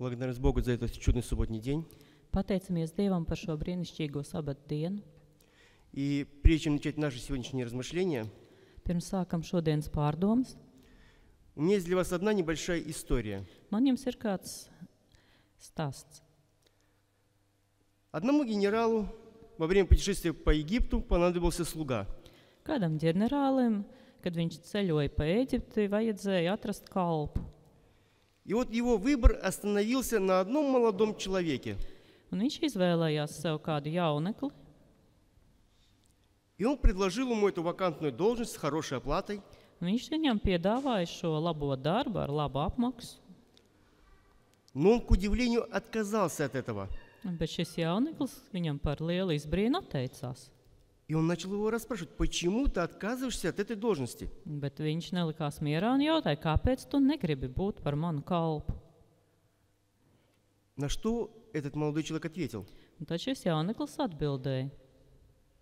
Благодарность Богу за этот чудный субботний день. Pateicamies Dievam par šo brīnišķīgo sabata dienu. И прежде чем начать наши сегодняшние размышления, Pirms sākam šodienas pārdomas, у меня есть для вас одна небольшая история. man jums ir kāds stāsts. Одному генералу во время путешествия по Египту понадобился слуга. Kādam ģenerālim, kad viņš ceļoja pa Ēģipti, vajadzēja atrast kalpu. И вот его выбор остановился на одном молодом человеке. Un viņš izvēlējās sev kādu jaunekli, И он предложил ему эту вакантную должность с хорошей оплатой. un viņš viņam piedāvāja šo labo darbu ar labu apmaksu. Но он, к удивлению, отказался от этого. Bet šis jauneklis viņam par lielu izbrīnu atteicās. И он начал его расспрашивать, почему ты отказываешься от этой должности? Bet viņš nelikās mierā un jautāja, kāpēc tu negribi būt par manu kalpu. На что этот молодой человек ответил: Un tad šis jauneklis atbildēja: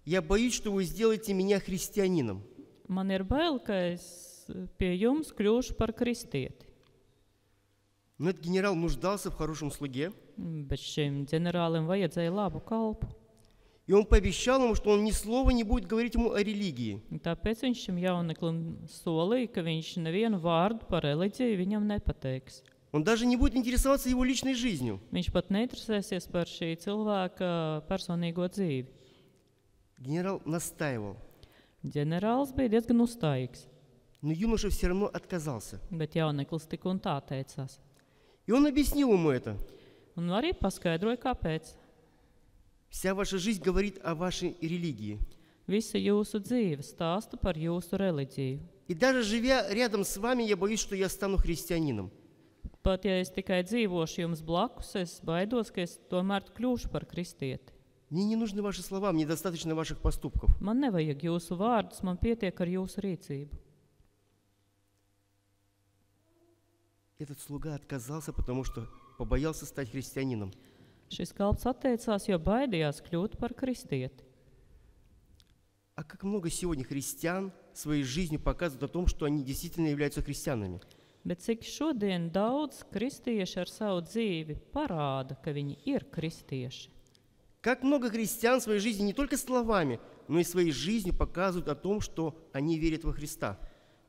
я боюсь, что вы сделаете меня христианином. man ir bail, ka es pie jums kļūšu par kristieti. Но этот генерал нуждался в хорошем слуге, Bet šim ģenerālim vajadzēja labu kalpu. и он пообещал ему, что он ни слова не будет говорить ему о религии. Un tāpēc viņš šim jauneklim solīja, ka viņš nevienu vārdu par reliģiju viņam nepateiks. Он даже не будет интересоваться его личной жизнью. Viņš pat neinteresēsies par šī cilvēka personīgo dzīvi. Генерал настаивал, Ģenerālis bija diezgan uzstājīgs, но юноша все равно отказался. bet jauneklis tik un tā teicās. И он объяснил ему это. Un arī paskaidroja, kāpēc. Вся ваша жизнь говорит о вашей религии. Visa jūsu dzīve stāsta par jūsu reliģiju. И даже живя рядом с вами, я боюсь, что я стану христианином. Pat ja es tikai dzīvošu jums blakus, es baidos, ka es tomēr kļūšu par kristieti. Мне не нужны ваши слова, мне достаточно ваших поступков. Man nevajag jūsu vārdus, man pietiek ar jūsu rīcību. Этот слуга отказался, потому что побоялся стать христианином. Šis kalps atteicās, jo baidījās kļūt par kristieti. А как много сегодня христиан своей жизнью показывают о том, что они действительно являются христианами. Bet cik šodien daudz kristieši ar savu dzīvi parāda, ka viņi ir kristieši. Как много христиан в своей жизни не только словами, но и своей жизнью показывают о том, что они верят во Христа.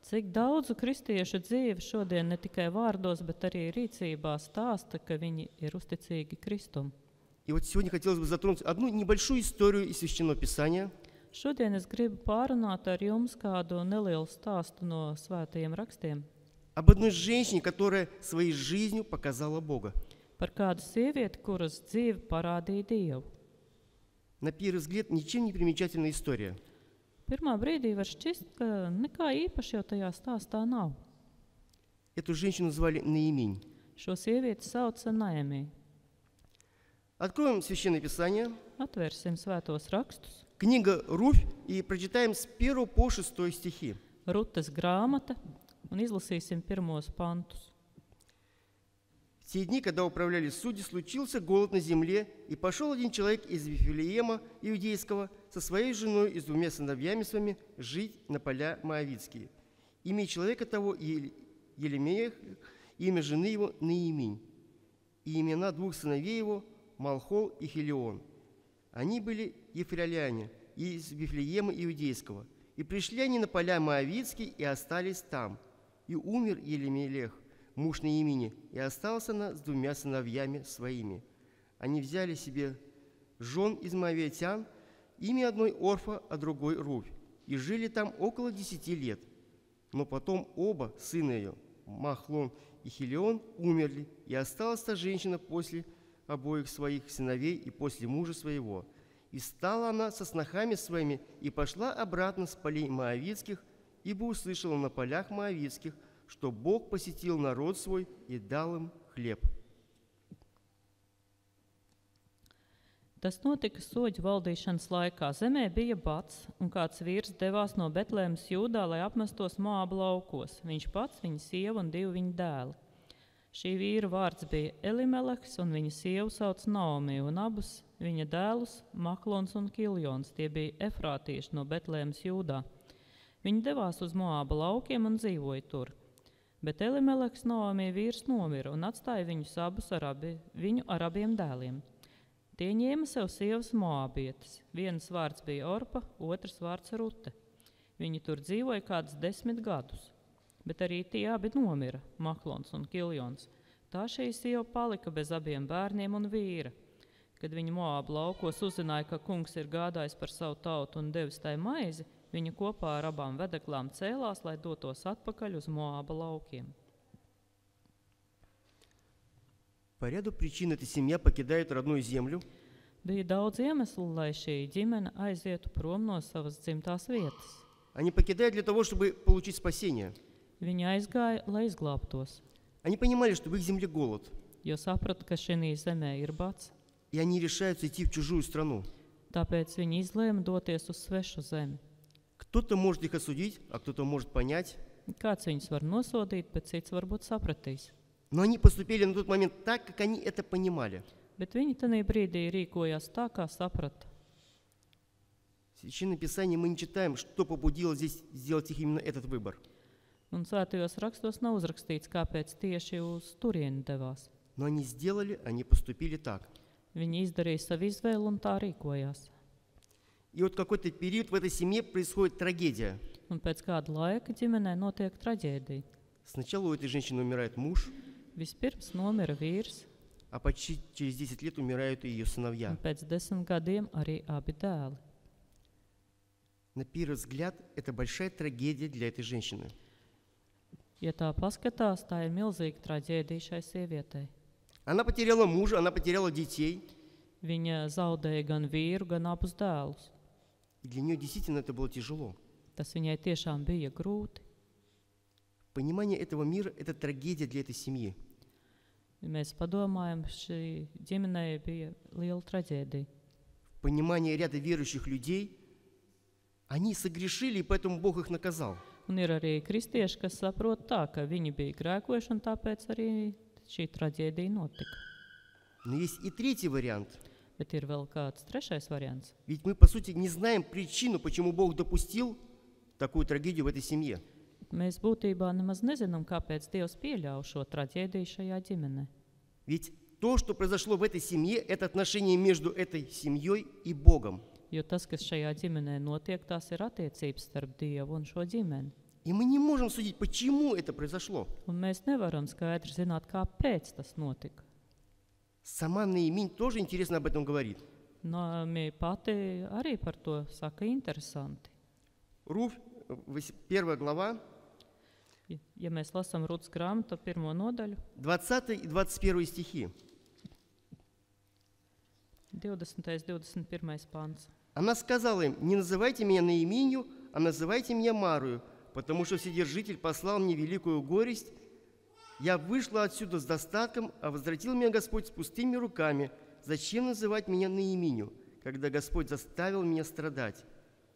Cik daudzu kristiešu dzīve šodien ne tikai vārdos, bet arī rīcībā stāsta, ka viņi ir uzticīgi Kristum. И вот сегодня хотелось бы затронуть одну небольшую историю из Священного Писания. Šodien es gribu pārunāt ar jums kādu nelielu stāstu no svētajiem rakstiem Об одной женщине, которая своей жизнью показала Бога. par kādu sievieti, kuras dzīve parādīja Dievu. На первый взгляд, ничем не примечательная история. Pirmā brīdī var šķist, ka nekā īpaši jau tajā stāstā nav. Эту женщину звали Наиминь. Šo sievieti sauca Naēmija. Откроем Священное Писание, Atvērsim svētos rakstus. книга Руфь, и прочитаем с 1 по 6 стихи. Rutas grāmata un izlasīsim pirmos pantus. В те дни, когда управляли судьи, случился голод на земле, и пошел один человек из Вифлеема иудейского со своей женой и с 2 сыновьями своими жить на поля моавитские. Имя человека того Елемея, имя жены его Наиминь, и имена 2 сыновей его Малхол и Хелион. Они были ефраляне из Вифлеема иудейского. И пришли они на поля моавитские и остались там. И умер Елемелех, муж Наимини, и остался она с 2 сыновьями своими. Они взяли себе жен из моавитян, имя одной Орфа, а другой Руфь, и жили там около 10 лет. Но потом оба сына ее, Махлон и Хелион, умерли, и осталась та женщина после обоих своих сыновей и после мужа своего. И стала она со снохами своими и пошла обратно с полей моавитских, ибо услышала на полях моавитских, что Бог посетил народ свой и dal им хлеб. Tas notika soģu valdīšanas laikā. Zemē bija bats, un kāds vīrs devās no Betlēmas Jūdā, lai apmestos Moāba laukos. Viņš pats, viņa sieva un 2 viņa dēli. Šī vīra vārds bija Elimeleks, un viņa sievu sauc Naomi, un abus viņa dēlus Mahlons un Kiljons. Tie bija efrātieši no Betlēmas Jūdā. Viņi devās uz Moāba laukiem un dzīvoja tur. Bet Elimeleks Naomi vīrs nomira un atstāja viņus abus viņu ar abiem dēliem. Tie ņēma sev sievas Moabietes. Vienas vārds bija Orpa, otrs vārds Rute. Viņi tur dzīvoja kādus 10 gadus. Bet arī tie abi nomira, Mahlons un Kiljons. Tā šī sieva palika bez abiem bērniem un vīra. Kad viņa Moāba laukos uzzināja, ka kungs ir gādājis par savu tautu un devis tai maizi, viņa kopā ar abām vedeklām cēlās, lai dotos atpakaļ uz Moāba laukiem. По ряду причин эта семья покидает родную землю. Bija daudz iemeslu, lai šī ģimene aizietu prom no savas dzimtās vietas. Они покидают для того, чтобы получить спасение. Viņi aizgāja, lai izglābtos, Они понимали, что в их земле голод, jo saprata, ka šī zemē ir bats. и они решаются идти в чужую страну. Tāpēc viņi izlēma doties uz svešu zemi. Кто-то может их осудить, а кто-то может понять. Kāds viņus var nosodīt, bet cits varbūt sapratīs. Но они поступили на тот момент так, как они это понимали. Bet viņi tajā brīdī rīkojās tā, kā saprata. В Священном Писании мы не читаем, что побудило здесь сделать их именно этот выбор. Un svētajos rakstos nav uzrakstīts, kāpēc tieši uz turieni devās. Но они сделали, они поступили так. Viņi izdarīja savu izvēli un tā rīkojās. И вот какой-то период в этой семье происходит трагедия. Un pēc kāda laika ģimenē notiek traģēdija. Сначала у этой женщины умирает муж, Vispirms nomira vīrs, а почти через 10 лет умирают и ее un сыновья. pēc 10 gadiem arī abi dēli. На первый взгляд, это большая трагедия для этой женщины. Ja tā paskatās, tā ir milzīga traģēdija šai sievietei. Она потеряла мужа, она потеряла детей. Viņa zaudēja gan vīru, gan abus dēlus. И для нее действительно это было тяжело. Tas viņai tiešām bija grūti. Понимание этого мира – это трагедия для этой семьи. Ja mēs padomājam, šī ģimenei bija liela traģēdija. Понимание ряда верующих людей, они согрешили, и поэтому Бог их наказал. Un ir arī kristieši, kas saprot tā, ka viņi bija grēkojuši, un tāpēc arī šī traģēdija notika. Но есть и третий вариант. Bet ir vēl kāds trešais variants. Ведь мы, по сути, не знаем причину, почему Бог допустил такую трагедию в этой семье. Mēs būtībā nemaz nezinām, kāpēc Dievs pieļauj šo traģēdiju šajā ģimenē. Ведь то, что произошло в этой семье, это отношение между этой семьей и Богом. Jo tas, kas šajā ģimenē notiek, tās ir attiecības starp Dievu un šo ģimeni. И мы не можем судить, почему это произошло. Un mēs nevaram skaidri zināt, kāpēc tas notika. Сама Наиминь тоже интересно об этом говорит. Naomi pati arī par to saka interesanti. Руфь, 1 глава, Ja mēs lasām Rūtas grāmatu, 1. nodaļu, 20 и 21 стихи. 20. 21. pants. Она сказала им: «Не называйте меня Наиминью, а называйте меня Марою, потому что Вседержитель послал мне великую горесть. Я вышла отсюда с достатком, а возвратил меня Господь с пустыми руками. Зачем называть меня Наиминью, когда Господь заставил меня страдать?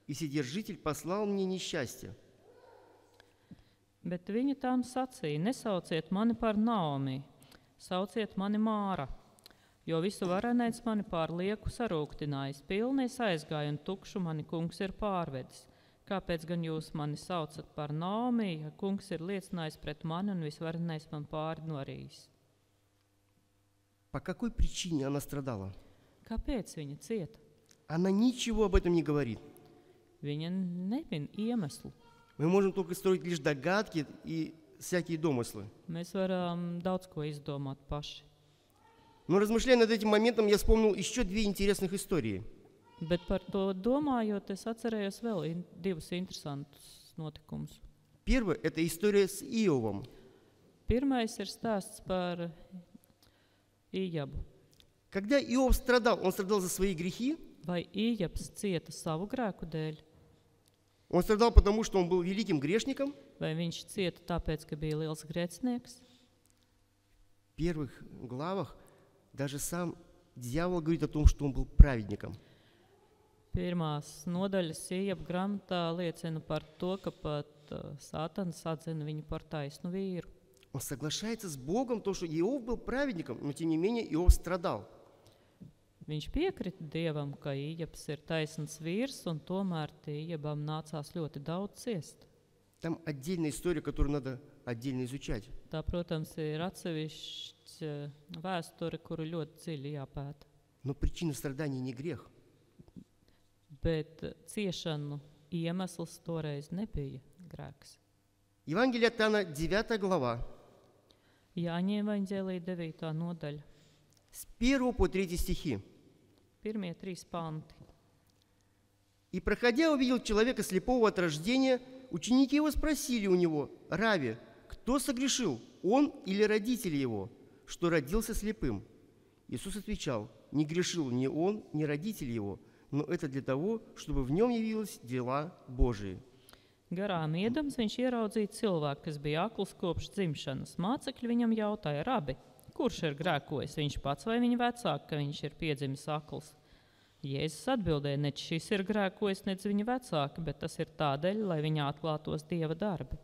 И Вседержитель послал мне несчастье». Bet viņi tām sacīja: nesauciet mani par Naomi, sauciet mani Māra, jo visu varenais mani pār lieku sarūktinājis, pilnais aizgāja un tukšu mani kungs ir pārvedis. Kāpēc gan jūs mani saucat par Naomi, ja kungs ir liecinājis pret mani un visvarenais man pāri norījis? По какой причине она страдала? Kāpēc viņa cieta? Она ничего об этом не говорит. Viņa nevin iemeslu. Мы можем только строить лишь догадки и всякие домыслы. Mēs varam daudz ko izdomāt paši. Но размышляя над этим моментом, я вспомнил еще две интересных истории. Bet par to domājot, es atcerējos vēl divus interesantus notikumus. Первое – это история с Иовом. Pirmais ir stāsts par Ījabu. Когда Иов страдал, он страдал за свои грехи, Vai Ījabs cieta savu grēku dēļ? он страдал потому, что он был великим грешником. Vai viņš cieta tāpēc, ka bija liels grēcinieks? В первых главах даже сам дьявол говорит о том, что он был праведником. Pirmās nodaļas Ījaba grāmatā liecina par to, ka pat Sātans atzina viņu par taisnu vīru. Он соглашается с Богом, то, что Иов был праведником, но тем не менее Иов страдал. Viņš piekrita Dievam, ka Ījabs ir taisns vīrs, un tomēr Ījabam nācās ļoti daudz ciest. Там отдельная история, которую надо отдельно изучать. Tā, protams, ir atsevišķa vēsture, kuru ļoti dziļi jāpēta. Но причина страданий не грех. Bet ciešanu iemesls toreiz nebija grēks. Евангелие от Иоанна, 9 глава, Jāņem evaņģēlija 9. nodaļa, с 1 по 3 стихи. pirmie 3 panti. «И, проходя, увидел человека слепого от рождения. Ученики его спросили у него: Рави, кто согрешил, он или родители его, что родился слепым? Иисус отвечал: не грешил ни он, ни родители его, но это для того, чтобы в нем явились дела Божии». Garām iedams viņš ieraudzīja cilvēku, kas bija akls kopš dzimšanas. Mācekļi viņam jautāja: Rabi, kurš ir grēkojis, viņš pats vai viņa vecāki, ka viņš ir piedzimis akls? Jēzus atbildēja: nec šis ir grēkojis, nec viņa vecāki, bet tas ir tādēļ, lai viņa atklātos Dieva darbi.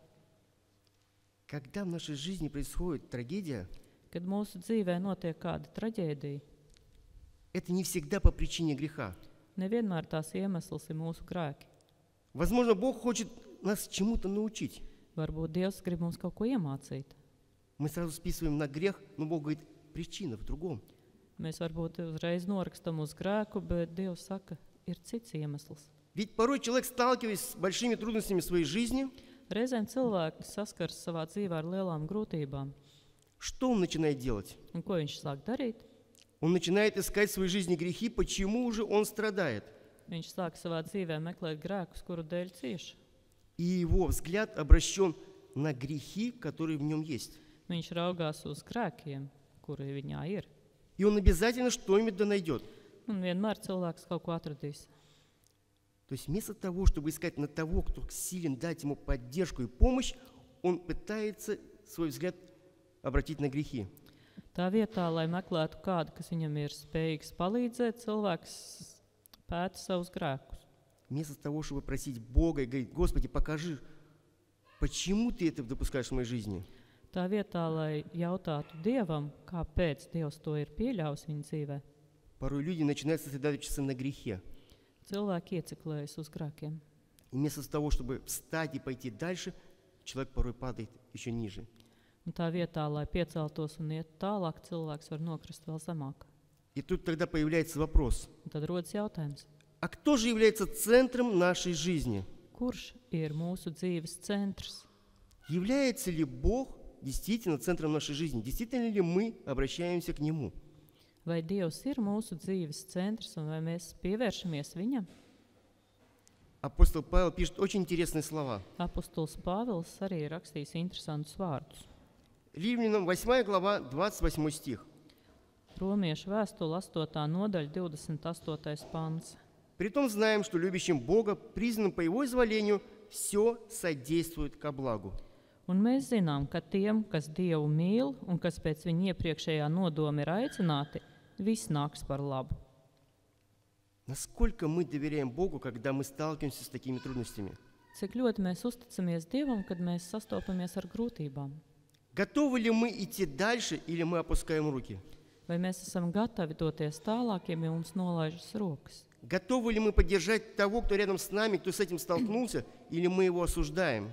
Когда в нашей жизни происходит трагедия, Kad mūsu dzīvē notiek kāda traģēdija, это не всегда по причине греха. nevienmēr tās iemesls ir mūsu grēki. Возможно, Бог хочет нас чему-то научить. Varbūt Dievs grib mums kaut ko iemācīt. Мы сразу списываем на грех, но Бог говорит, причина в другом. Mēs varbūt uzreiz norakstam uz grēku, bet Dievs saka, ir cits iemesls. Ведь порой человек, сталкиваясь с большими трудностями в своей жизни, Reizēm cilvēki saskars savā dzīvē ar lielām grūtībām. что он начинает делать? Un ko viņš sāk darīt? Он начинает искать в своей жизни грехи, почему же он страдает. Viņš sāk savā dzīvē meklēt grēkus, kuru dēļ cieš. И его взгляд обращен на грехи, которые в нем есть. Viņš raugās uz grēkiem, kuri viņā ir. И он обязательно что-нибудь да найдет. Un vienmēr cilvēks kaut ko atradīs. То есть вместо того, чтобы искать на того, кто силен дать ему поддержку и помощь, он пытается свой взгляд обратить на грехи. Tā vietā, lai meklētu kādu, kas viņam ir spējīgs palīdzēt, cilvēks pēta savus grēkus. Вместо того, чтобы просить Бога и говорить: Господи, покажи, почему ты это допускаешь в моей жизни. Tā vietā, lai jautātu Dievam, kāpēc Dievs to ir pieļāvis viņa dzīvē, Порой люди начинают сосредоточиться на грехе. cilvēki ieciklējas uz grēkiem. И вместо того, чтобы встать и пойти дальше, человек порой падает еще ниже. Un tā vietā, lai pieceltos un iet tālāk, cilvēks var nokrist vēl zemāk. И тут тогда появляется вопрос: Un tad rodas jautājums, а кто же является центром нашей жизни? kurš ir mūsu dzīves centrs? Является ли Бог действительно центром нашей жизни? Действительно ли мы обращаемся к Нему? Vai Dievs ir mūsu dzīves centrs un vai mēs pievēršamies viņam? Апостол Павел пишет очень интересные слова. Apostols Pāvils arī ir rakstījis interesantus vārdus. Римлянам 8 глава, 28 стих. Romiešu vēstule 8. nodaļa, 28. pants. «Притом знаем, что любящим Бога, признанным по Его изволению, все содействует ко благу». Un mēs zinām, ka tiem, kas Dievu mīl un kas pēc viņa iepriekšējā nodoma ir aicināti, viss nāks par labu. Насколько мы доверяем Богу, когда мы сталкиваемся с такими трудностями? Cik ļoti mēs uzticamies Dievam, kad mēs sastopamies ar grūtībām? Готовы ли мы идти дальше или мы опускаем руки? Vai mēs esam gatavi doties tālāk, ja mums nolaižas rokas? Готовы ли мы поддержать того, кто рядом с нами, кто с этим столкнулся, или мы его осуждаем?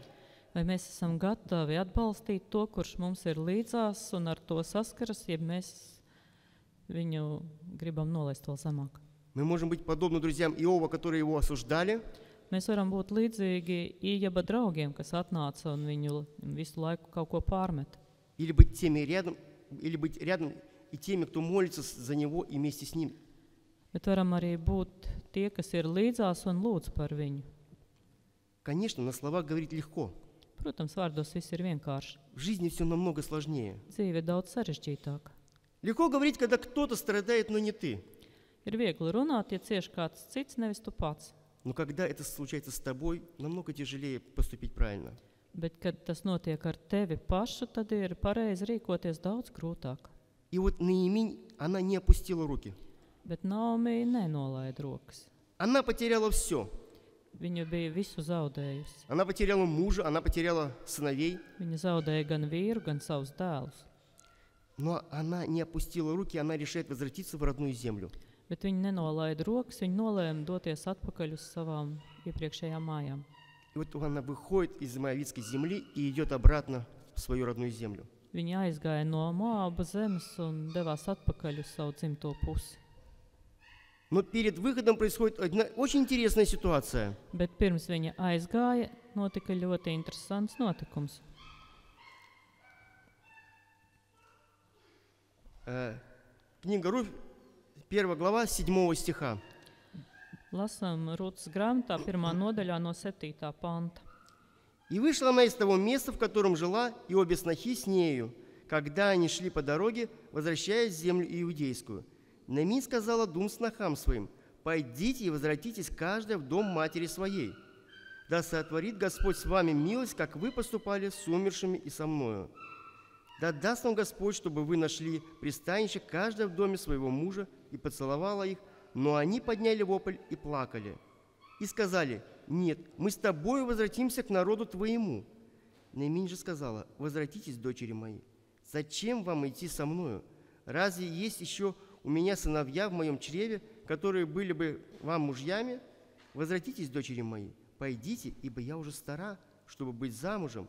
Vai mēs esam gatavi atbalstīt to, kurš mums ir līdzās un ar to saskaras, ja mēs viņu gribam nolaist vēl zemāk? Мы можем быть подобны друзьям Иова, которые его осуждали, Mēs varam būt līdzīgi Ījaba draugiem, kas atnāca un viņu visu laiku kaut ko pārmet. или быть рядом и теми, кто молится за него и вместе с ним. Bet varam arī būt tie, kas ir līdzās un lūdz par viņu. Конечно, на словах говорить легко. Protams, vārdos viss ir vienkārši. В жизни все намного сложнее. Dzīve ir daudz sarežģītāka. Легко говорить, когда кто-то страдает, но не ты. Ir viegli runāt, ja cieš kāds cits, nevis tu pats. Но когда это случается с тобой, намного тяжелее поступить правильно. Bet, kad tas notiek ar tevi pašu, tad ir pareizi rīkoties daudz grūtāk. И вот Нееминь, она не опустила руки. Bet Naomi nenolaida rokas. Она потеряла все. Viņa bija visu zaudējusi. Она потеряла мужа, она потеряла сыновей. Viņa zaudēja gan vīru, gan savus dēlus. Но она не опустила руки, она решает возвратиться в родную землю. Bet viņa nenolaida rokas, viņa nolēma doties atpakaļ uz savām iepriekšējām mājām. И вот она выходит из Моавитской земли и идет обратно в свою родную землю. Viņi aizgāja no Moāba zemes un devās atpakaļ uz savu dzimto pusi. Но перед выходом происходит одна очень интересная ситуация. Bet pirms viņa aizgāja, notika ļoti interesants notikums. Книга Руфь, 1 глава, 7 стиха. Lasām Rūtas grāmatā 1. nodaļā no 7. panta. «И вышла она из того места, в котором жила, и обе снохи с нею, когда они шли по дороге, возвращаясь в землю иудейскую. Наамин сказала двум снохам своим: пойдите и возвратитесь каждая в дом матери своей. Да сотворит Господь с вами милость, как вы поступали с умершими и со мною. Да даст нам Господь, чтобы вы нашли пристанище каждая в доме своего мужа, и поцеловала их, но они подняли вопль и плакали. И сказали: нет, мы с тобою возвратимся к народу твоему. Наамин же сказала: возвратитесь, дочери мои. Зачем вам идти со мною? Разве есть еще у меня сыновья в моем чреве, которые были бы вам мужьями? Возвратитесь, дочери мои, пойдите, ибо я уже стара, чтобы быть замужем.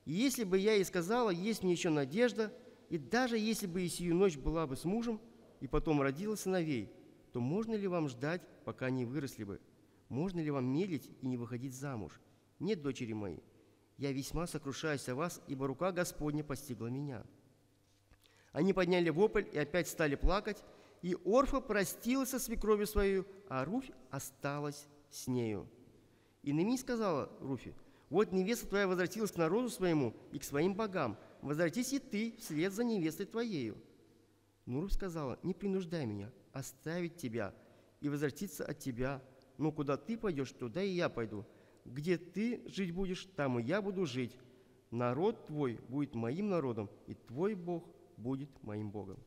И если бы я ей сказала: есть мне еще надежда, и даже если бы и сию ночь была бы с мужем, и потом родила сыновей, то можно ли вам ждать, пока они выросли бы? Можно ли вам медлить и не выходить замуж? Нет, дочери мои, я весьма сокрушаюсь о вас, ибо рука Господня постигла меня». Они подняли вопль и опять стали плакать, и Орфа простилась со свекровью свою, а Руфь осталась с нею. И Наамин сказала Руфе: вот невеста твоя возвратилась к народу своему и к своим богам, возвратись и ты вслед за невестой твоею. Но Руфь сказала: не принуждай меня оставить тебя и возвратиться от тебя, но куда ты пойдешь, туда и я пойду. Где ты жить будешь, там и я буду жить. Народ твой будет моим народом, и твой Бог будет моим Богом.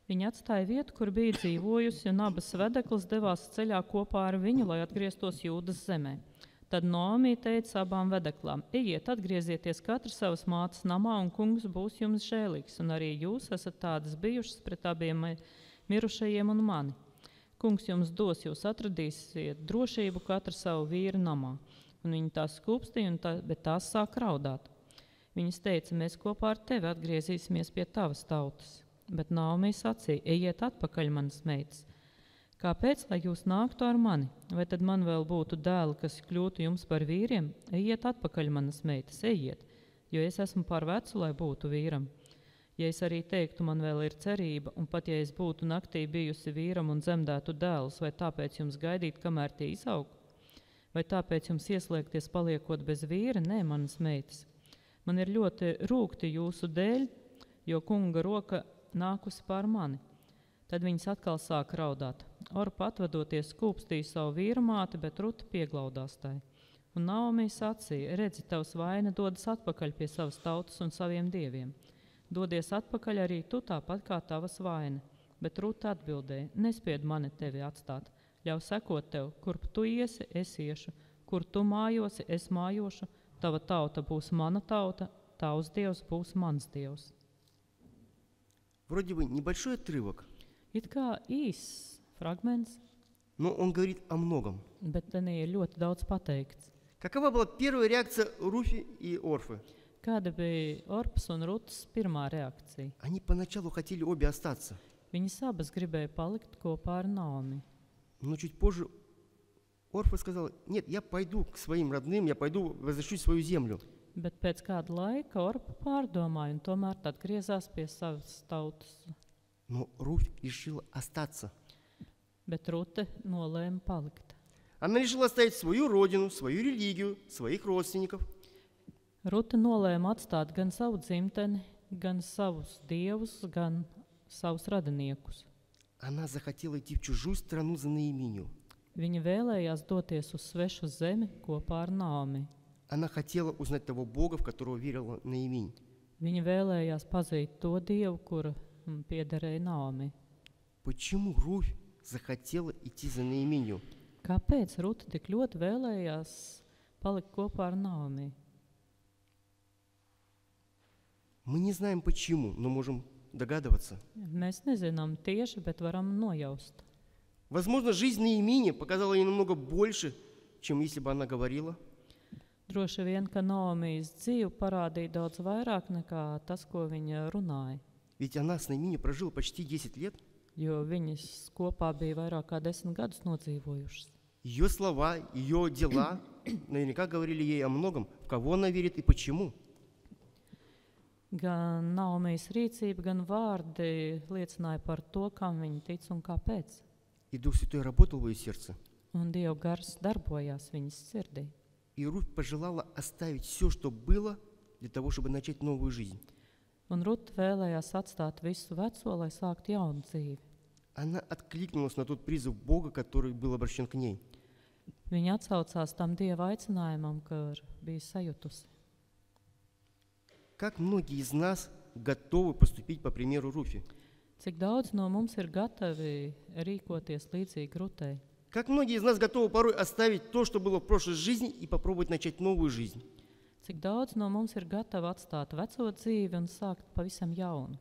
Viņa atstāja vietu, kur bija dzīvojusi, un abas vedeklis devās ceļā kopā ar viņu, lai atgrieztos Jūdas zemē. Tad Naomi teica abām vedeklām: ejiet, atgriezieties katrs savas mātes namā, un kungs būs jums žēlīgs, un arī jūs esat tādas bijušas pret abiem mirušajiem un mani. Kungs jums dos, jūs atradīsiet drošību katru savu vīru namā. Un viņi tās skūpstīja, bet tās sāk raudāt. Viņas teica: mēs kopā ar tevi atgriezīsimies pie tavas tautas. Bet Naomi sacīja: ejiet atpakaļ, manas meitas. Kāpēc, lai jūs nāktu ar mani? Vai tad man vēl būtu dēli, kas kļūtu jums par vīriem? Ejiet atpakaļ, manas meitas, ejiet, jo es esmu par vecu, lai būtu vīram. Ja es arī teiktu, man vēl ir cerība, un pat ja es būtu naktī bijusi vīram un dzemdētu dēlus, vai tāpēc jums gaidīt, kamēr tie izaug? Vai tāpēc jums ieslēgties paliekot bez vīra? Nē, manas meitas. Man ir ļoti rūgti jūsu dēļ, jo kunga roka nākusi pār mani. Tad viņas atkal sāka raudāt. Orpa atvadoties skūpstīja savu vīru māti, bet Ruta pieglaudās tai. Un Naomi sacīja: redzi, tavs vaina dodas atpakaļ pie savas tautas un saviem dieviem. Dodies atpakaļ arī tu, tāpat kā tavas vaina. Bet Ruta atbildēja: nespied mani tevi atstāt. Ļauj sekot tev, kurp tu iesi, es iešu. Kur tu mājosi, es mājošu. Tava tauta būs mana tauta, tavs dievs būs mans dievs. Вроде бы небольшой отрывок, It kā īss fragments, но он говорит о многом. bet tenī ir ļoti daudz pateikts. Какова была первая реакция Руфи и Орфы? Kāda bija Orpas un Rutas pirmā reakcija? Они поначалу хотели обе остаться, Viņas abas gribēja palikt kopā ar Naomi. но чуть позже Орфа сказала: нет, я пойду к своим родным, я пойду возвращусь в свою землю. Bet pēc kāda laika Orpa pārdomāja un tomēr atgriezās pie savas tautas. Но Руфь решила остаться. Bet Rute nolēma palikt. Она решила оставить свою родину, свою религию, своих родственников. Rute nolēma atstāt gan savu dzimteni, gan savus dievus, gan savus radiniekus. Она захотела идти в чужую страну за Наиминью. Viņa vēlējās doties uz svešu zemi kopā ar Naomi. Она хотела узнать того Бога, в которого верила Наиминь. Viņa vēlējās pazīt to dievu, kura piederēja Naomi. Почему Руфь захотела идти за Наиминью? Kāpēc Ruta tik ļoti vēlējās palikt kopā ar Naomi? Мы не знаем почему, но можем догадываться. Mēs nezinām tieši, bet varam nojaust. Возможно, жизнь Наимини показала ей намного больше, чем если бы она говорила. Droši vien, ka Naomijas dzīve parādīja daudz vairāk nekā tas, ko viņa runāja. Ведь она с Наиминью прожила почти 10 лет. Jo viņas kopā bija vairāk kā 10 gadus nodzīvojušas. Ее слова, ее дела наверняка говорили ей о многом, в кого она верит и почему. Gan Naomijas rīcība, gan vārdi liecināja par to, kam viņa tic un kāpēc. И Дух Святой работал в ее сердце. Un Dieva gars darbojās viņas sirdī. И Руфь пожелала оставить все, что было, для того, чтобы начать новую жизнь. Un Ruta vēlējās atstāt visu veco, lai sāktu jaunu dzīvi. Она откликнулась на тот призыв Бога, который был обращен к ней. Viņa atsaucās tam Dieva aicinājumam, kur bija sajutusi. Как многие из нас готовы поступить по примеру Руфи? Cik daudz no mums ir gatavi rīkoties līdzīgi Rutai? Как многие из нас готовы порой оставить то, что было в прошлой жизни, и попробовать начать новую жизнь? Cik daudz no mums ir gatavi atstāt veco dzīvi un sākt pavisam jaunu?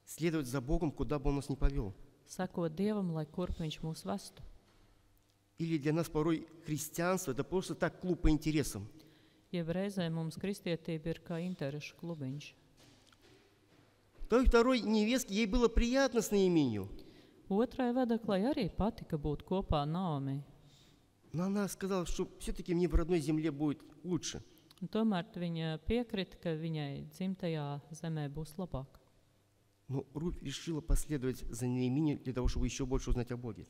Следовать за Богом, куда бы Он нас ни повел. Sekot Dievam, lai kurp viņš mūs vestu. Или для нас порой христианство – это просто так клуб по интересам. Jeb reizē mums kristietība ir kā interešu klubiņš. Той второй невестке ей было приятно с Наиминью. Otrai vedaklai arī patika būt kopā ar Naomi. Но она сказала, что все-таки мне в родной земле будет лучше. Un tomēr viņa piekrita, ka viņai dzimtajā zemē būs labāk. Но Руфь решила последовать за Наиминью для того, чтобы еще больше узнать о Боге.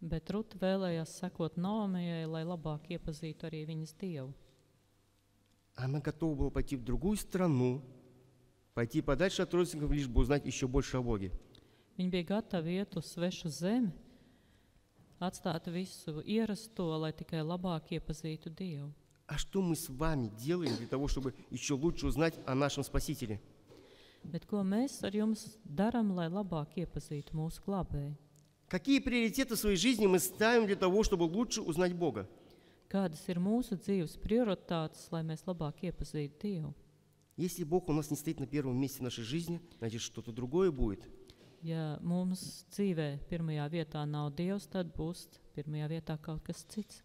Bet Ruta vēlējās sekot Naomijai, lai labāk iepazītu arī viņas Dievu. Она готова была пойти в другую страну, пойти подальше от родственников, лишь бы узнать еще больше о Боге. Viņa bija gatava iet uz svešu zemi, atstāt visu ierasto, lai tikai labāk iepazītu Dievu. А что мы с вами делаем для того, чтобы еще лучше узнать о нашем Спасителе? Bet ko mēs ar jums darām, lai labāk iepazītu mūsu glābēju? Какие приоритеты в своей жизни мы ставим для того, чтобы лучше узнать Бога? Kādas ir mūsu dzīves prioritātes, lai mēs labāk iepazītu Dievu? Если Бог у нас не стоит на первом месте в нашей жизни, значит, что-то другое будет. Ja mums dzīvē pirmajā vietā nav Dievs, tad būs pirmajā vietā kaut kas cits.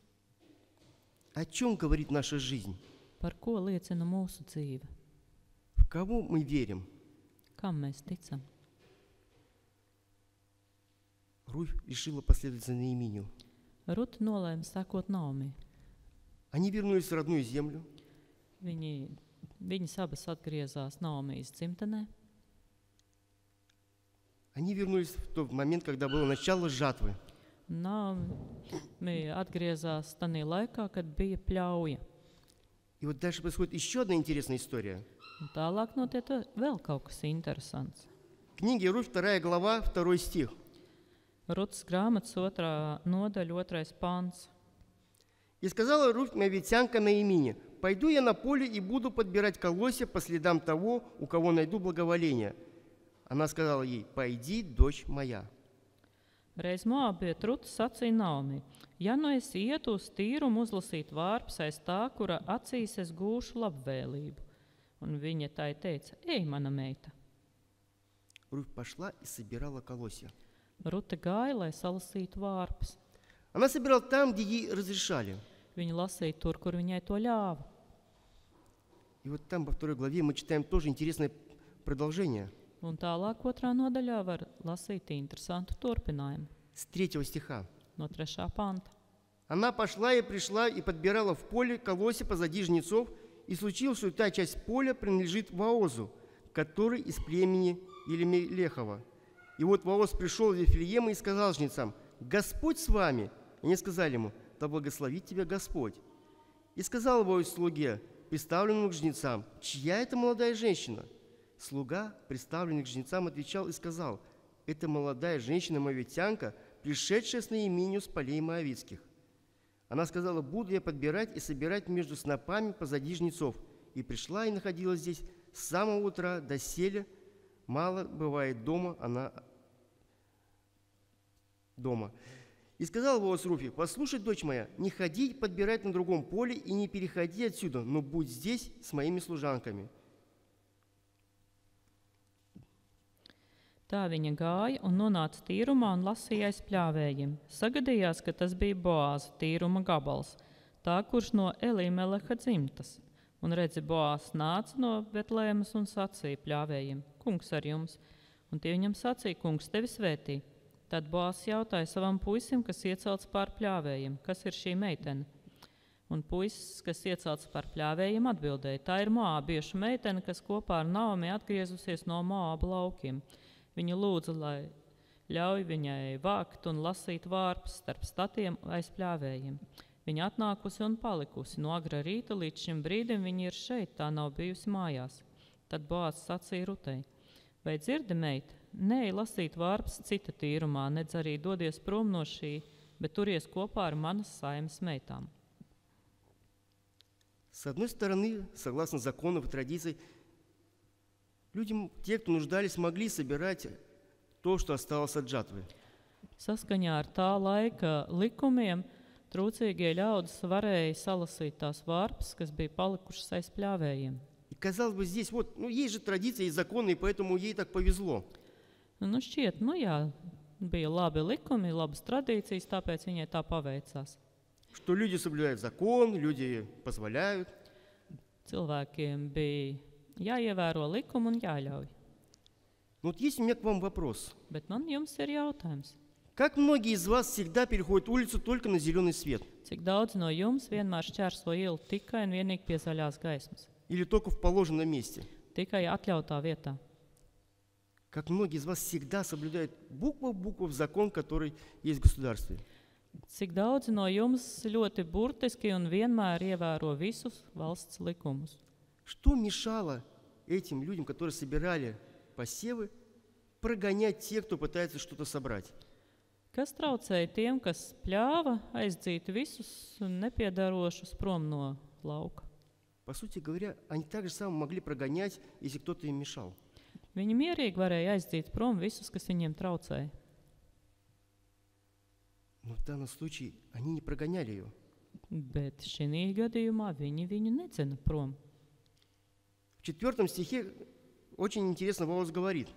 О чем говорит наша жизнь? Par ko liecina mūsu dzīve? В кого мы верим? Kam mēs ticam? Руфь решила последовать за Наиминью. Ruta nolēma sekot Naomijai. Они вернулись в родную землю. Viņas abas atgriezās Naomijas dzimtenē. Они вернулись в тот момент, когда было начало жатвы. Naomija atgriezās tajā laikā, kad bija pļauja. И вот дальше происходит еще одна интересная история. Un tālāk notiek vēl kaut kas interesants. В книге Руфь, 2 глава, 2 стих. Rutas grāmatas 2. nodaļa, 2. pants. «И сказала Руфь моавитянка Наимине: пойду я на поле и буду подбирать колосья по следам того, у кого найду благоволение. Она сказала ей: пойди, дочь моя». Reiz Moabieta Ruta sacīja Naomijai: ja nu es ietu uz tīrumu uzlasīt vārpus aiz tā, kura acīs es gūšu labvēlību. Un viņa tai teica: ej, mana meita. Руфь пошла и собирала колосья. Ruta gāja, lai salasītu vārpus. Она собирала там, где ей разрешали. Viņa lasīja tur, kur viņai to ļāva. И вот там, во 2 главе, мы читаем тоже интересное продолжение. Un tālāk 2. nodaļā var lasīt interesantu turpinājumu С 3 стиха. no 3. panta. Она пошла и пришла и подбирала в поле колосья позади жнецов, и случилось, что та часть поля принадлежит Воозу, который из племени Елемелехова. И вот Вооз пришел в Вифлеем и сказал жнецам: «Господь с вами!» И они сказали ему: «Да благословит тебя Господь!» И сказал Вооз слуге, представленному к жнецам: «Чья это молодая женщина?» Слуга, представленный к жнецам, отвечал и сказал: «Это молодая женщина-моавитянка, пришедшая с Наиминью с полей моавитских». Она сказала: «Буду я подбирать и собирать между снопами позади жнецов». И пришла и находилась здесь с самого утра до селя. Мало бывает дома она дома. И сказал Вооз Руфи: «Послушай, дочь моя, не ходи подбирать на другом поле и не переходи отсюда, но будь здесь с моими служанками». Tā viņa gāja un nonāca tīrumā un lasīja aiz pļāvējiem. Sagadījās, ka tas bija Boāza tīruma gabals. tā, kurš no Elimeleha dzimtas. Un redzi, Boās nāca no Betlēmas un sacīja pļāvējiem: Kungs ar jums. Un tie viņam sacīja: Kungs tevi svētī. Tad Boās jautāja savam puisim, kas iecelts pār pļāvējiem: Kas ir šī meitene? Un puisis, kas iecelts par pļāvējiem, atbildēja: Tā ir moābiešu meitene, kas kopā ar Naomi atgriezusies no Moāba laukiem. Viņa lūdza, lai ļauj viņai vākt un lasīt vārpus starp statiem aiz pļāvējiem. Viņa atnākusi un palikusi. No agra rīta līdz šim brīdim viņa ir šeit, tā nav bijusi mājās. Tad Boāts sacīja Rutei: Vai dzirdi, meita? Neej lasīt vārpus cita tīrumā, nedz arī dodies prom no šī, bet turies kopā ar manas saimes meitām. С одной стороны, согласно законам и традициям, те, кто нуждались, могли собирать то, что осталось от жатвы. Saskaņā ar tā laika likumiem trūcīgie ļaudis varēja salasīt tās vārpus, kas bija palikušas aiz pļāvējiem. И казалось бы, здесь есть же традиции и законы, и поэтому ей так повезло. Šķiet, jā, bija labi likumi, labas tradīcijas, tāpēc viņai tā paveicās. Что люди соблюдают закон, люди позволяют. Cilvēkiem bija jāievēro likumu un jāļauj. Но вот есть у меня к вам вопрос. Bet man jums ir jautājums. Как многие из вас всегда переходят улицу только на зеленый свет? Cik daudz no jums vienmēr šķērso ielu tikai un vienīgi pie zaļās gaismas? Или только в положенном месте? Tikai atļautā vietā. Как многие из вас всегда соблюдают буква в букву в закон, который есть в государстве? Cik daudz no jums ļoti burtiski un vienmēr ievēro visus valsts likumus? Что мешало этим людям, которые собирали посевы, прогонять тех, кто пытается что-то собрать? Kas traucēja tiem, kas pļāva, aizdzīt visus nepiedarošus prom no lauka? По сути говоря, они так же само могли прогонять, если кто-то им мешал. Viņi mierīgi varēja aizdīt prom visus, kas viņiem traucēja. Но в данном случае они не прогоняли ее. Bet šī gadījumā viņi viņu nedzina prom. В 4 стихе очень интересно Бог говорит.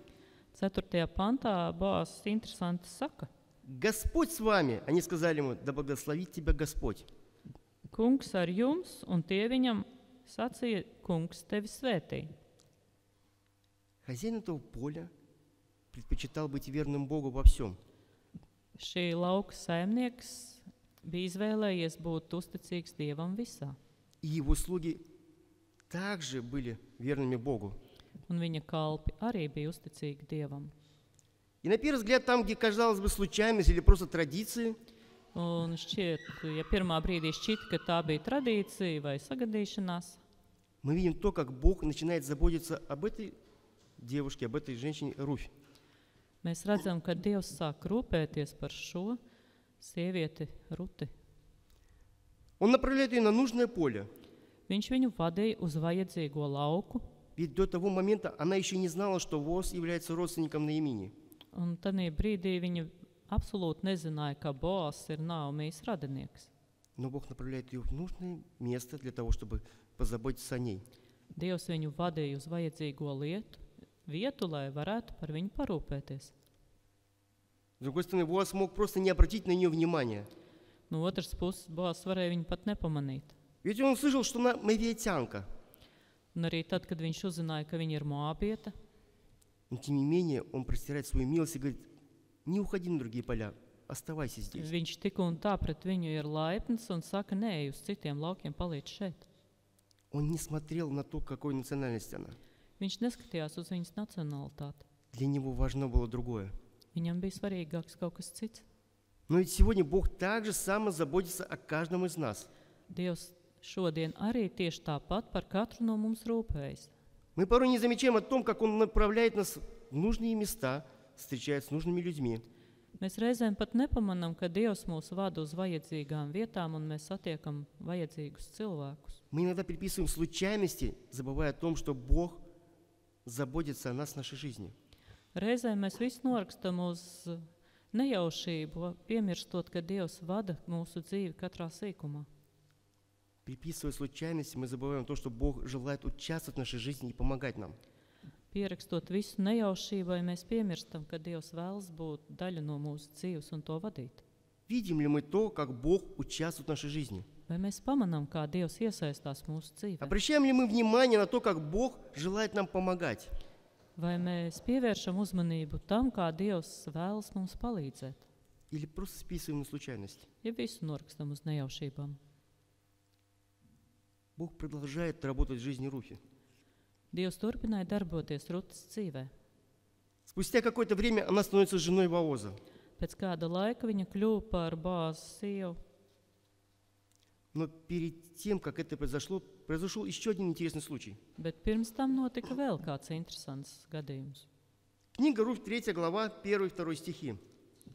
4. pantā Boās interesanti saka: Господь с вами. Они сказали ему: да благословит тебя Господь. Kungs ar jums, un tie viņam sacīja: Kungs tevi svētī. Хозяин этого поля предпочитал быть верным Богу во всем. Šī lauka saimnieks bija izvēlējies būt uzticīgs Dievam visā. И его слуги также были верными Богу. Un viņa kalpi arī bija uzticīgi Dievam. И на первый взгляд, там, где, казалось бы, случайность или просто традиции, Un šķiet, ja pirmā brīdī šķita, ka tā bija tradīcija vai sagadīšanās, мы видим то, как Бог начинает заботиться об этой девушке, об этой женщине Руфь. mēs redzam, ka Dievs sāk rūpēties par šo sievieti Ruti. Он направляет ее на нужное поле. Viņš viņu vadīja uz vajadzīgo lauku, Ведь до того момента она еще не знала, что Воз является родственником Наимини. un tajā brīdī viņa absolūti nezināja, ka Boās ir Naomijas radinieks. Но Бог направляет ее в нужное место для того, чтобы позаботиться о ней. Dievs viņu vadīja uz vajadzīgo vietu, lai varētu par viņu parūpēties. С другой стороны, Воз мог просто не обратить на нее внимания. No otras puses, Boās varēja viņu pat nepamanīt. Ведь он услышал, что она мавиатянка. Un arī tad, kad viņš uzzināja, ka viņa ir moābieta, Но тем не менее, он простирает свою милость и говорит: не уходи на другие поля, оставайся здесь. viņš tik un tā pret viņu ir laipns un saka: nē, uz citiem laukiem paliec šeit. Он не смотрел на то, какой национальности она. Viņš neskatījās uz viņas nacionalitāti. Для него важно было другое. Viņam bija svarīgāks kaut kas cits. Но ведь сегодня Бог также само заботится о каждом из нас. Dievs šodien arī tieši tāpat par katru no mums rūpējas. Мы порой не замечаем о том, как Он направляет нас в нужные места, встречает с нужными людьми. Mēs reizēm pat nepamanām, ka Dievs mūs vada uz vajadzīgām vietām un mēs satiekam vajadzīgus cilvēkus. Мы иногда приписываем случайности, забывая о том, что Бог заботится о нас в нашей жизни. Reizēm mēs visu norakstam uz nejaušību, piemirstot, ka Dievs vada mūsu dzīvi katrā sīkumā. Приписывая случайности, мы забываем о том, что Бог желает участвовать в нашей жизни и помогать нам. Pierakstot visu nejaušībai, mēs piemirstam, ka Dievs vēlas būt daļa no mūsu dzīves un to vadīt. Видим ли мы то, как Бог участвует в нашей жизни? Vai mēs pamanām, kā Dievs iesaistās mūsu dzīvē? Обращаем ли мы внимание на то, как Бог желает нам помогать? Vai mēs pievēršam uzmanību tam, kā Dievs vēlas mums palīdzēt? Или просто списываем на случайность? Ja visu norakstam uz nejaušībām. Бог продолжает работать в жизни Руфи. Dievs turpināja darboties Rutas dzīvē. Спустя какое-то время она становится женой Вооза. Pēc kāda laika viņa kļuva par Bāzes sievu. Но перед тем, как это произошел еще один интересный случай. Bet pirms tam notika vēl kāds interesants gadījums. Книга Руфь, 3 глава, 1-2 стихи.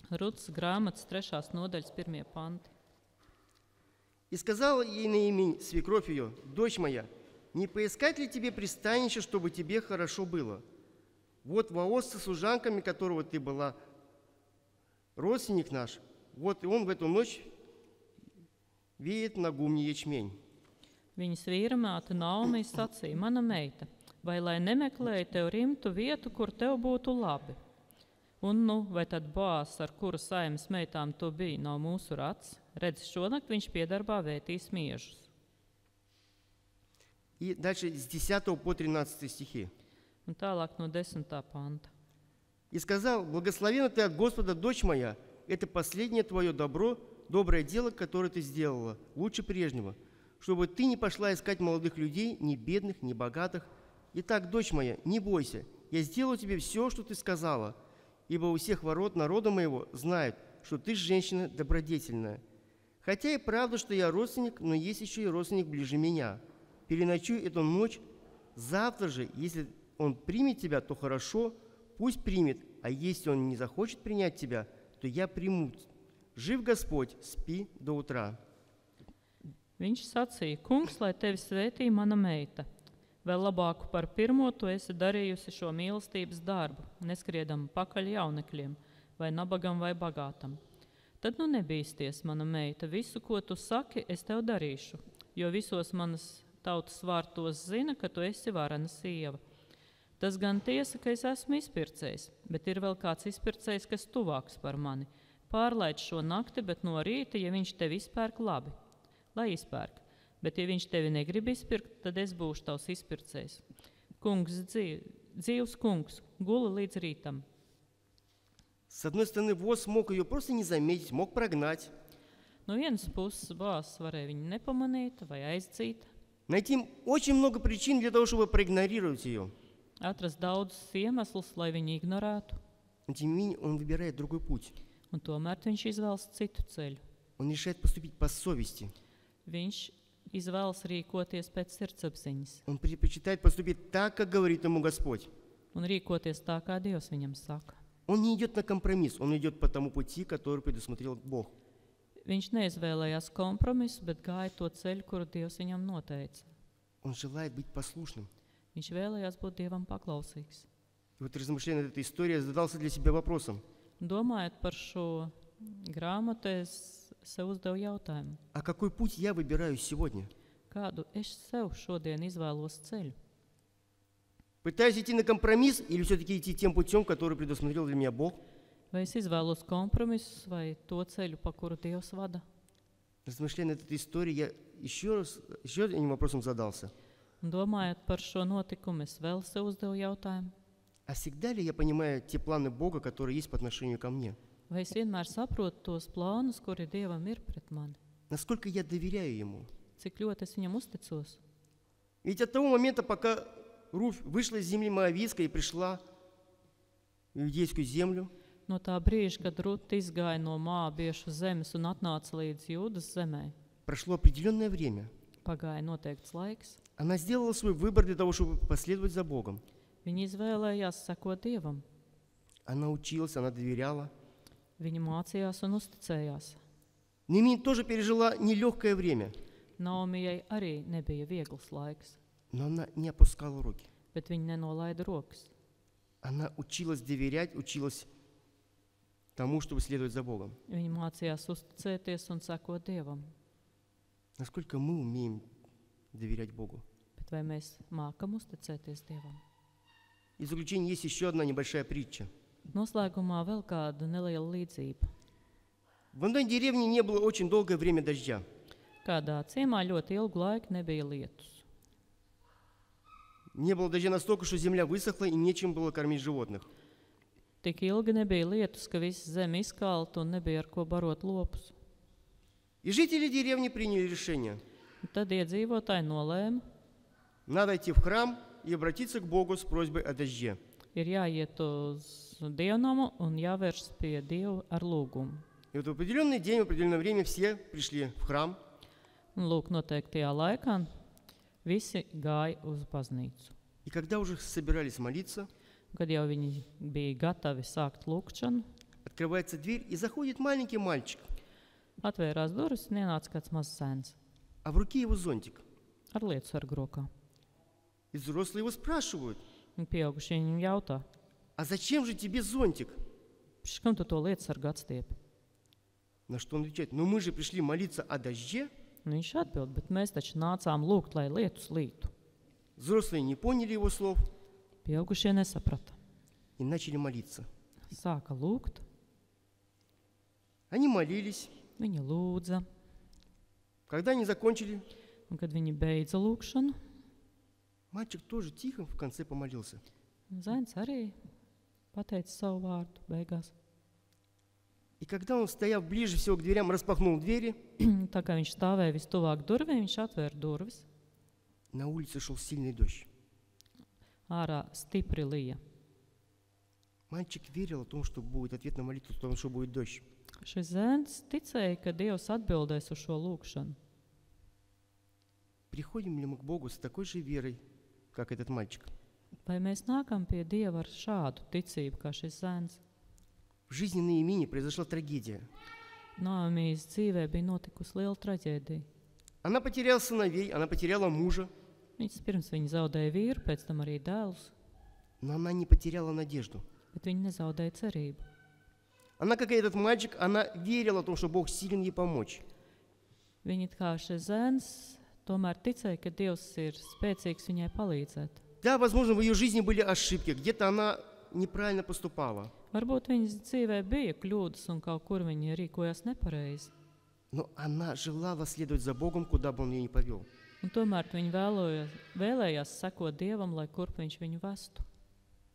Rutas grāmatas 3. nodaļas 1. panti. «И сказала ей Наимень, свекровь ее, дочь моя, не поискать ли тебе пристанище, чтобы тебе хорошо было? Вот Вооз со служанками, которого ты была, родственник наш, вот и он в эту ночь веет на гумне ячмень». Viņas vīra māte Naomi sacīja: Mana meita, vai lai nemeklēju tev rimtu vietu, kur tev būtu labi? Un nu, vai tad Bāzs, ar kuru saimes meitām tu biji, nav mūsu rats? Redz, šonakt viņš piedarbā vētīs miežus. И дальше с 10 по 13 стихи. Un tālāk no 10. panta. «И сказал, благословена ты от Господа, дочь моя, это последнее твое доброе дело, которое ты сделала, лучше прежнего, чтобы ты не пошла искать молодых людей, ни бедных, ни богатых. Итак, дочь моя, не бойся, я сделаю тебе все, что ты сказала, ибо у всех ворот народа моего знают, что ты женщина добродетельная. Хотя и правда, что я родственник, но есть еще и родственник ближе меня. Переночуй эту ночь, завтра же, если он примет тебя, то хорошо, пусть примет, а если он не захочет принять тебя, то я приму. Жив Господь, спи до утра». Viņš sacīja: Kungs, lai tevi svētī mana meita. Vēl labāku par pirmo tu esi darījusi šo mīlestības darbu, neskriedam pakaļ jaunekļiem, vai nabagam vai bagātam. Tad nu nebīsties, mana meita, visu, ko tu saki, es tev darīšu, jo visos manas tautas vārtos zina, ka tu esi varena sieva. Tas gan tiesa, ka es esmu izpircējs, bet ir vēl kāds izpircējs, kas tuvāks par mani. Pārlaid šo nakti, bet no rīta, ja viņš tevi izpērk, labi, lai izpērk. Bet ja viņš tevi negrib izpirkt, tad es būšu tavs izpircējs. Kungs, dzīvs kungs, gula līdz rītam. С одной стороны, Вооз мог ее просто не заметить, мог прогнать. No vienas puses Bāzs varēja viņu nepamanīt vai aizdzīt, Найти очень много причин для того, чтобы проигнорировать ее. atrast daudzus iemeslus, lai viņu ignorētu, Но тем не менее, он выбирает другой путь. un tomēr viņš izvēlas citu ceļu. Он решает поступить по совести. Viņš izvēlas rīkoties pēc sirdsapziņas Он предпочитает поступить так, как говорит ему Господь. un rīkoties tā, kā Dievs viņam saka. Он не идет на компромисс, он идет по тому пути, который предусмотрел Бог. Viņš neizvēlējās kompromisu, bet gāja to ceļu, kuru Dievs viņam noteica. Он желает быть послушным. Viņš vēlējās būt Dievam paklausīgs. И вот размышляя над этой историей, я задался для себя вопросом. Domājot par šo grāmatu, es sev uzdevu jautājumu, А какой путь я выбираю сегодня? kādu es sev šodien izvēlos ceļu? Пытаюсь идти на компромисс или все-таки идти тем путем, который предусмотрел для меня Бог? Vai es izvēlos kompromisus vai to ceļu, pa kuru Dievs vada? Размышляя над этой историей, я еще одним вопросом задался. Un domājot par šo notikumu, es vēl sev uzdevu jautājumu, А всегда ли я понимаю те планы Бога, которые есть по отношению ко мне? vai es vienmēr saprotu tos plānus, kuri Dievam ir pret mani? Насколько я доверяю Ему? Cik ļoti es viņam uzticos? Ведь от того момента, пока Руфь вышла из земли Моавитской и пришла в Иудейскую землю, No tā brīža, kad Ruta izgāja no Moābiešu zemes un atnāca līdz Jūdas zemē, прошло определенное время. pagāja noteikts laiks. Она сделала свой выбор для того, чтобы последовать за Богом. Viņa izvēlējās sekot Dievam. Она училась, она доверяла. Viņa mācījās un uzticējās. Наимень тоже пережила нелегкое время, Naomijai arī nebija viegls laiks, но она не опускала руки. bet viņa nenolaida rokas. Она училась доверять, училась тому, чтобы следовать за Богом. Viņa mācījās uzticēties un sekot Dievam. Насколько мы умеем доверять Богу? Bet vai mēs mākam uzticēties Dievam? И в заключение есть еще одна небольшая притча. Noslēgumā vēl kāda neliela līdzība. В одной деревне не было очень долгое время дождя. Kādā ciemā ļoti ilgu laiku nebija lietus. Не было дождя настолько, что земля высохла и нечем было кормить животных. Tik ilgi nebija lietus, ka viss zeme izkalta un nebija ar ko barot lopus. И жители деревни приняли решение. Un tad iedzīvotāji nolēma, Надо идти в храм и обратиться к Богу с просьбой о дожде. ir jāiet uz dievnamu un jāvēršas pie Dievu ar lūgumu. И вот в определенный день, в определенное время все пришли в храм. Un lūk, noteiktajā laikā visi gāja uz baznīcu. И когда уже собирались молиться, Kad jau viņi bija gatavi sākt lūgšanu, открывается дверь, и заходит маленький мальчик, atvērās durvis un ienāca kāds mazs sēns а в руке его зонтик. ar lietu sargu rokā. И взрослые его спрашивают: Un pieaugušie viņam jautā, а зачем же тебе зонтик? kam tu to lietu sargu atstiepi? На что он отвечает: ну мы же пришли молиться о дожде. Un viņš atbild, bet mēs taču nācām lūgt, lai lietus lītu. Взрослые не поняли его слов Pieaugušie nesaprata. и начали молиться. Sāka lūgt, Они молились. viņi lūdza, Когда они закончили, un kad viņi beidza lūgšanu, мальчик тоже тихо в конце помолился. Zēns arī pateica savu vārdu beigās. И когда он, стояв ближе всего к дверям, распахнул двери, Tā kā viņš stāvēja vistuvāk durvīm, viņš atvēra durvis. на улице шел сильный дождь. Ārā stipri lija. Мальчик верил о том, что будет ответ на молитву, о том, что будет дождь. Šis zēns ticēja, ka Dievs atbildēs uz šo lūgšanu. Приходим ли мы к Богу с такой же верой, как этот мальчик? Vai mēs nākam pie Dieva ar šādu ticību, kā šis zēns? В жизни Неемии произошла трагедия. Naamijas dzīvē bija notikusi liela traģēdija. Она потеряла сыновей, она потеряла мужа, Pirms viņa zaudēja vīru, pēc tam arī dēlus, но она не потеряла надежду. bet viņa nezaudēja cerību. Она, как и этот мальчик, она верила в том, что Бог силен ей помочь. Viņa kā šis zēns tomēr ticēja, ka Dievs ir spēcīgs viņai palīdzēt. Да, возможно, в ее жизни были ошибки, где-то она неправильно поступала. Varbūt viņas dzīvē bija kļūdas un kaut kur viņa rīkojās nepareizi. Но она желала следовать за Богом, куда бы Он ее ни повел. Un tomēr viņa vēlējās sekot Dievam, lai kurp viņš viņu vestu.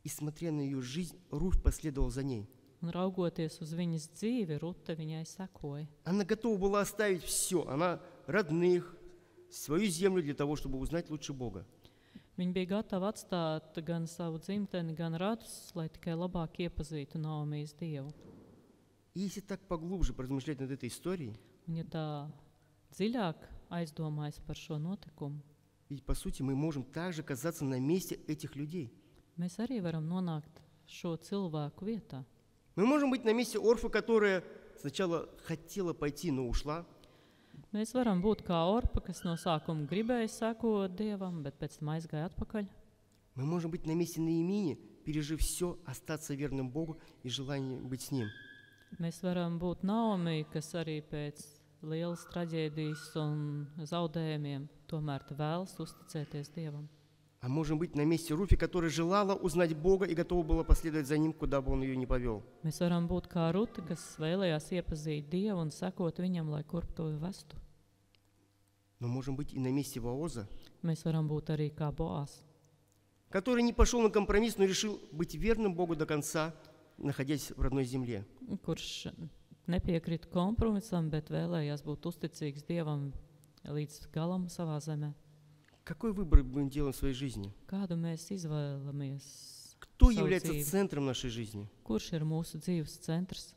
И смотря на ее жизнь, Руфь последовал за ней. Un raugoties uz viņas dzīvi, Rute viņai sekoja. Она готова была оставить все, она родных, свою землю для того, чтобы узнать лучше Бога. Viņa bija gatava atstāt gan savu dzimteni, gan radus, lai tikai labāk iepazītu Naamijas Dievu. И если так поглубже поразмышлять над этой историей, Un ja tā dziļāk aizdomājas par šo notikumu, ведь по сути мы можем также оказаться на месте этих людей. mēs arī varam nonākt šo cilvēku vietā. Мы можем быть на месте Орфы, которая сначала хотела пойти, но ушла. Mēs varam būt kā Orpa, kas no sākuma gribēja sekot Dievam, bet pēc tam aizgāja atpakaļ. Мы можем быть на месте Неемии, пережив все, остаться верным Богу и желанием быть с Ним. Mēs varam būt Naomi, kas arī pēc lielas traģēdijas un zaudējumiem tomēr vēlas uzticēties Dievam. А можем быть на месте Руфи, которая желала узнать Бога и готова была последовать за Ним, куда бы Он ее ни повел. Mēs varam būt kā Ruta, kas vēlējās iepazīt Dievu un sekot viņam, lai kurp to vestu. Но можем быть и на месте Вооза, Mēs varam būt arī kā Boās, который не пошел на компромисс, но решил быть верным Богу до конца, находясь в родной земле. kurš nepiekrita kompromisam, bet vēlējās būt uzticīgs Dievam līdz galam savā zemē. Какой выбор мы будем делать в своей жизни? Kādu mēs izvēlamies? Кто Savu является dzīvi. центром нашей жизни? Kurš ir mūsu dzīves centrs?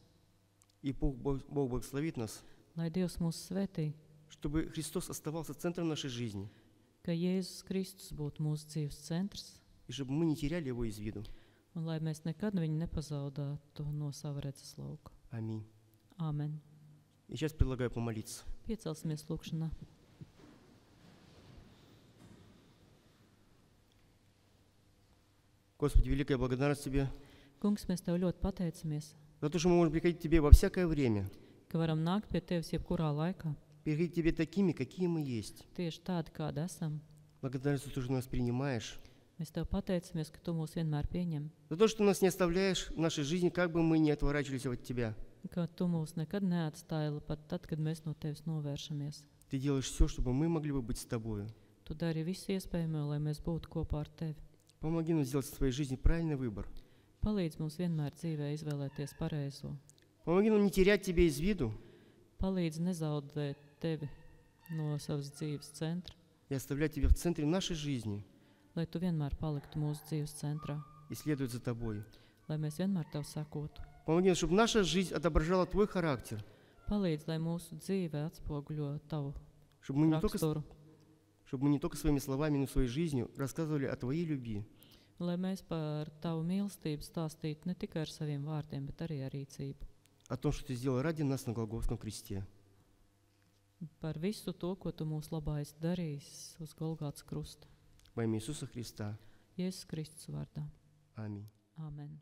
И Бог благословит нас, Lai Dievs mūs svētī, чтобы Христос оставался центром нашей жизни, ka Jēzus Kristus būtu mūsu dzīves centrs, и чтобы мы не теряли Его из виду. un lai mēs nekad viņu nepazaudētu no sava redzes lauka. Аминь. Āmen. И сейчас предлагаю помолиться. Piecelsimies lūkšanā. Господи, великая благодарность Тебе Kungs, mēs Tev ļoti pateicamies, за то, что мы можем приходить к Тебе во всякое время, ka varam nākt pie Tevis jebkurā laikā, приходить к Тебе такими, какие мы есть. tieši tādi, kādi esam. Благодарность за то, что нас принимаешь, Mēs Tev pateicamies, ka Tu mūs vienmēr pieņem, за то, что нас не оставляешь в нашей жизни, как бы мы ни отворачивались от Тебя. ka Tu mūs nekad neatstāji pat tad, kad mēs no Tevis novēršamies. Ты делаешь все, чтобы мы могли бы быть с Тобою. Tu dari visu iespējamo, lai mēs būtu kopā ar Tevi. Помоги нам сделать в своей жизни правильный выбор. Palīdz mums vienmēr dzīvē izvēlēties pareizo. Помоги нам не терять Тебя из виду Palīdz nezaudēt Tevi no savas dzīves centra, и оставлять Тебя в центре нашей жизни lai Tu vienmēr paliktu mūsu dzīves centrā, и следовать за Тобой. lai mēs vienmēr Tev sekotu. Помоги нам, чтобы наша жизнь отображала Твой характер, Palīdz, lai mūsu dzīve atspoguļo Tavu чтобы мы не только raksturu, своими словами, но и своей жизнью рассказывали о Твоей любви. lai mēs par Tavu mīlestību stāstītu ne tikai ar saviem vārdiem, bet arī ar rīcību. О том, что Ты сделал ради нас на Голгофском кресте. Par visu to, ko Tu mūsu labā esi darījis uz Golgātas krusta. Во имя Иисуса Христа. Jēzus Kristus vārdā. Аминь. Āmen.